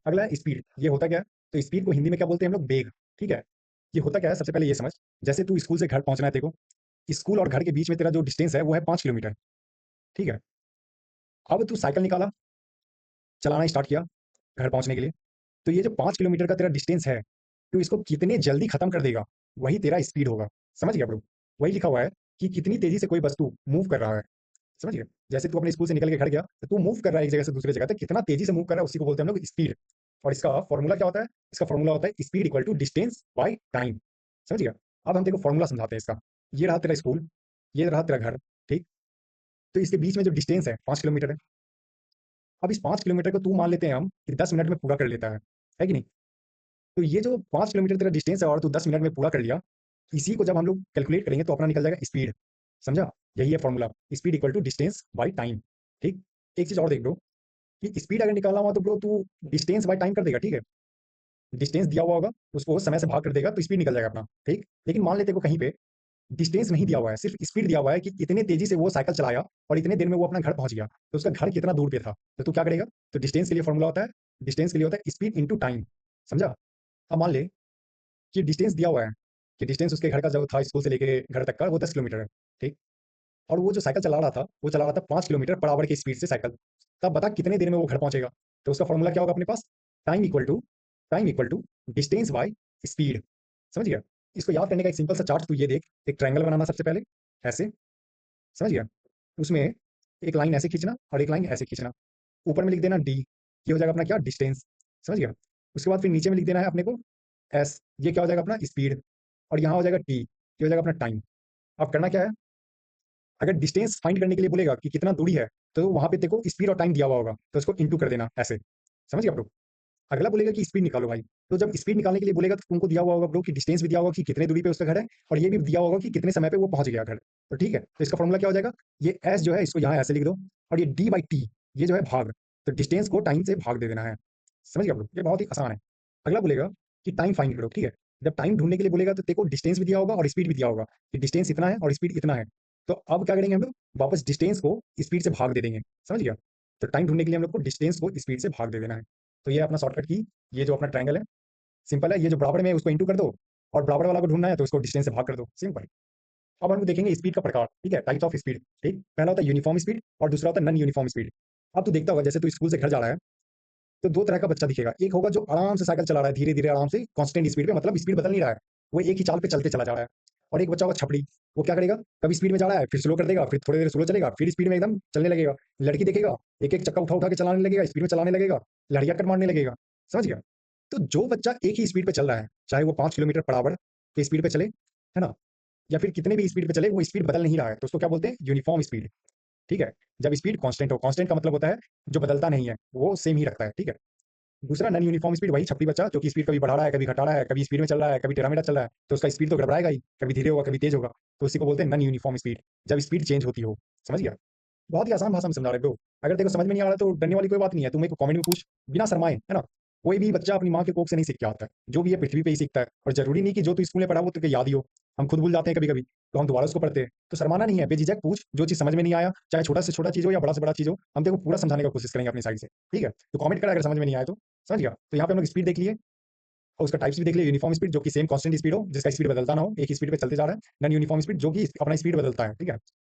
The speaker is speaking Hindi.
अगला है स्पीड। ये होता क्या है? तो स्पीड को हिंदी में क्या बोलते हैं हम लोग? वेग। ठीक है। ये होता क्या है, सबसे पहले ये समझ। जैसे तू स्कूल से घर पहुंचना है तेरे को, स्कूल और घर के बीच में तेरा जो डिस्टेंस है वो है 5 किलोमीटर। ठीक है। अब तू साइकिल निकाला, चलाना स्टार्ट किया घर पहुंचने के लिए। तो ये जो 5 किलोमीटर का तेरा डिस्टेंस है, तो इसको कितने जल्दी खत्म कर देगा, वही तेरा स्पीड होगा। समझ गया ब्रो? वही लिखा हुआ है कि कितनी तेजी से कोई वस्तु मूव कर रहा है। समझ गया? जैसे तू अपने स्कूल से निकल के घर गया, तो तू मूव कर रहा है एक जगह से दूसरी जगह तक, कितना तेजी से मूव कर रहा है उसी को बोलते हैं हम लोग स्पीड। और इसका फॉर्मूला क्या होता है? इसका फॉर्मूला होता है speed equal to distance by time. समझ गया? अब हम तेरे को फॉर्मूला समझाते हैं इसका। ये रहा तेरा स्कूल, ये रहा तेरा घर। ठीक। तो इसके बीच में जो डिस्टेंस है 5 किलोमीटर है। अब इस 5 किलोमीटर को तू मान लेते हैं हम कि 10 मिनट में पूरा कर लेता है कि नहीं? तो ये जो 5 किलोमीटर तेरा डिस्टेंस है और तू 10 मिनट में पूरा कर लिया, इसी को जब हम लोग कैलकुलेट करेंगे तो अपना निकल जाएगा स्पीड। समझा? यही है formula, speed equal to distance by time. ठीक। एक चीज और देख ब्रो, कि स्पीड अगर निकालना हुआ तो ब्रो तू डिस्टेंस बाय टाइम कर देगा। ठीक है। डिस्टेंस दिया हुआ होगा, उसको समय से भाग कर देगा तो स्पीड निकल जाएगा अपना। ठीक। लेकिन मान लेते को कहीं पे डिस्टेंस नहीं दिया हुआ है, सिर्फ स्पीड दिया हुआ है कि इतने तेजी से वो साइकिल चलाया और इतने देर में वो अपना घर पहुंच गया, तो उसका घर कितना दूर पे था। तो तू क्या करेगा? तो डिस्टेंस के लिए फॉर्मूला होता है, डिस्टेंस के लिए होता है स्पीड इंटू टाइम। समझा? अब मान ले कि डिस्टेंस दिया हुआ है, कि डिस्टेंस उसके घर का जो था स्कूल से लेके घर तक का वो 10 किलोमीटर है। ठीक। और वो जो साइकिल चला रहा था वो चला रहा था 5 किलोमीटर पर आवर की स्पीड से साइकिल। तब बता कितने देर में वो घर पहुंचेगा? तो उसका फॉर्मूला क्या होगा अपने पास? Time equal to distance by speed. समझ गया? इसको याद करने का एक सिंपल सा चार्ट तू ये देख, एक ट्रायंगल बनाना सबसे पहले, ऐसे। समझ गया? उसमें एक लाइन ऐसे खींचना और एक लाइन ऐसे खींचना। ऊपर में लिख देना डी, ये हो जाएगा अपना क्या? डिस्टेंस। समझ गया? उसके बाद फिर नीचे में लिख देना है अपने को एस, ये क्या हो जाएगा अपना? स्पीड। और यहाँ हो जाएगा टी, ये हो जाएगा अपना टाइम। अब करना क्या है? अगर डिस्टेंस फाइंड करने के लिए बोलेगा कि कितना दूरी है, तो वहां पे देखो स्पीड और टाइम दिया हुआ होगा, तो उसको इंटू कर देना ऐसे। समझ गया ब्रो? अगला बोलेगा कि स्पीड निकालो भाई, तो जब स्पीड निकालने के लिए बोलेगा तो तुमको दिया हुआ होगा ब्रो कि डिस्टेंस भी दिया होगा कि कितने दूरी पे उसका घर है, और ये भी दिया होगा कि कितने समय पे वो पहुंच गया घर। तो ठीक है, तो इसका फॉर्मूला क्या हो जाएगा? ये एस जो है इसको यहाँ ऐसे लिख दो, और ये डी बाई टी, ये जो है भाग। तो डिस्टेंस को टाइम से भाग दे देना है। समझ गया ब्रो? ये बहुत ही आसान है। अगला बोलेगा कि टाइम फाइंड करो। ठीक है। जब टाइम ढूंढने के लिए बोलेगा तो देखो डिस्टेंस भी दिया होगा और स्पीड भी दिया होगा कि डिस्टेंस इतना है और स्पीड इतना है। तो अब क्या करेंगे हम लोग? वापस डिस्टेंस को स्पीड से भाग दे देंगे। समझ गया? तो टाइम ढूंढने के लिए हम लोग को डिस्टेंस को स्पीड से भाग दे देना है। तो ये अपना शॉर्टकट की, ये जो अपना ट्रायंगल है, सिंपल है। ये जो बराबर में है उसको इंटू कर दो, और बराबर वाला को ढूंढना है तो उसको डिस्टेंस से भाग कर दो, सिंपल। अब हम देखेंगे स्पीड का प्रकार। ठीक है, टाइप्स ऑफ स्पीड। ठीक। पहला होता है यूनिफॉर्म स्पीड और दूसरा होता है नॉन यूनिफॉर्म स्पीड। अब तू देखता होगा जैसे तू स्कूल से घर जा रहा है, तो दो तरह का बच्चा दिखेगा। एक होगा जो आराम से साइकिल चला रहा है, धीरे धीरे आराम से कांस्टेंट स्पीड पे, मतलब स्पीड बदल नहीं रहा है, वो एक ही चाल पे चलते चला जा रहा है। और एक बच्चा होगा छपड़ी, वो क्या करेगा? कभी स्पीड में जा रहा है फिर स्लो कर देगा, फिर थोड़ी देर स्लो चलेगा, फिर स्पीड में एकदम चलने लगेगा। लड़की देखेगा, एक एक चक्का उठा उठा के चलाने लगेगा, स्पीड में चलाने लगेगा, लड़िया कट मारने लगेगा। समझ गया? तो जो बच्चा एक ही स्पीड पे चल रहा है, चाहे वो 5 किलोमीटर पर आवर की स्पीड पे चले, है ना, या फिर कितने भी स्पीड पे चले, वो स्पीड बदल नहीं रहा है, तो उसको क्या बोलते हैं? Uniform speed. ठीक है। जब स्पीड कांस्टेंट हो, कांस्टेंट का मतलब होता है जो बदलता नहीं है, वो सेम ही रखता है। ठीक है। दूसरा नॉन यूनिफॉर्म स्पीड, वही छपरी बच्चा जो कि स्पीड कभी बढ़ा रहा है, कभी घटा रहा है, कभी स्पीड में चल रहा है, कभी टेढ़ा-मेढ़ा चल रहा है, तो उसका स्पीड तो गड़बड़ाएगा ही, कभी धीरे होगा, कभी तेज होगा। तो उसी को बोलते हैं नॉन यूनिफॉर्म स्पीड, जब स्पीड चेंज होती हो। समझ गया? बहुत ही आसान भाषा में समझा रहे ब्रो। अगर तेरे को समझ में नहीं आ रहा तो डरने वाली कोई बात नहीं है, तू मेरे को कमेंट में पूछ, बिना शर्माए, है ना? कोई भी बच्चा अपनी माँ के कोख से नहीं सीख के आता है, जो भी है पृथ्वी पे ही सीखता है, और जरूरी नहीं कि जो तू स्कूल में पढ़ा वो तुझे याद ही हो। हम खुद भूल जाते हैं कभी कभी, तो हम दोबारा उसको पढ़ते हैं। तो शर्माना नहीं है, बेझिझक पूछ, जो चीज समझ में नहीं आया, चाहे छोटा से छोटा चीज हो या बड़ा से बड़ा चीज हो, हम तेरे को पूरा समझाने का कोशिश करेंगे अपनी साइड से। ठीक है? तो कमेंट कर अगर समझ में नहीं आया तो। समझ गया? तो यहाँ पे हम लोग स्पीड देख लिए, और उसका टाइप्स भी देख लिया। यूनिफॉर्म स्पीड जो कि सेम कांस्टेंट स्पीड हो, जिसका स्पीड बदलता ना हो, एक ही स्पीड पे चलते जा रहा है। नॉन यूनिफॉर्म स्पीड जो कि अपना स्पीड बदलता है। ठीक है?